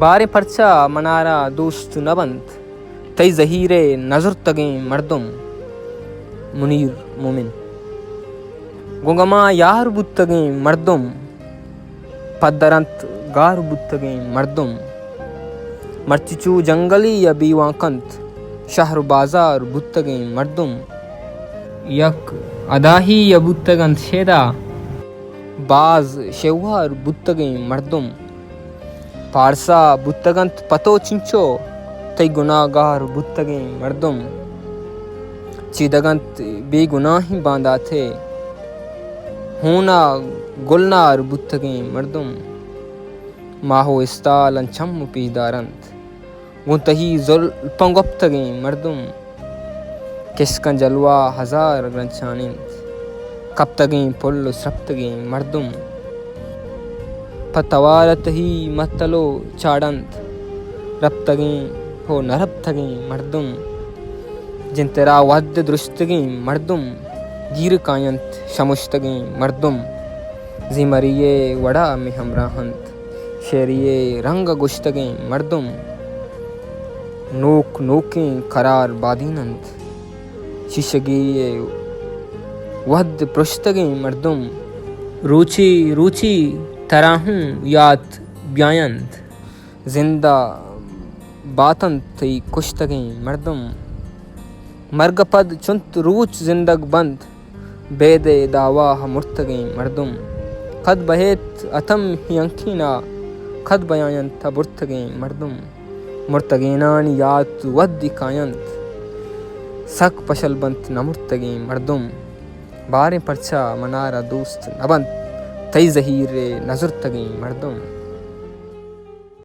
بار پرچہ منارا دوست نبند تئی ظہیر نظر تگیں مردم منیر مومن گنگما یار بتگیں مردم پدرنت گار بتگیں مردم مرچچو جنگلی یا بیواں کنت شہر بازار بتگیں مردم یک اداہی یا بتگنت شیدا باز شیوار بتگیں مردم پارسا بتگنت پتو چنچو تی گناہ گار بتگیں مردم چیدگنت بے گناہی باندھا تھے ہونا گلنار بتگیں مردم ماہو استالن چھم پیدارند گنتہی زلپن گپتگیں مردم کسکن جلوہ ہزار گرنچانند کپتگیں پل سرپتگیں مردم پتوارت ہی متلو چاڑند رپتگیں ہو نرپتگیں مردم جنترا ود درستگیں مردم گیر کائنت شمشتگیں مردم زمریے وڑا میں ہمراہند شیریے رنگ گشتگیں مردم نوک نوکیں قرار بادینند شیشگی ود پرشتگیں مردم روچی روچی تراہوں یات بیایند زندہ باتن تی کشتگیں مردم مرگ پد چنت روچ زندگ بند بید داواہ مرتگیں مردم خد بہیت اتم ہی انکھینا خد بیاینت برتگیں مردم مرتگینان یات ود کائنت سک پشل بنت نمرتگیں مردم باریں پرچہ منارا دوست نبند تئی ظہیر نظر تگیں مردم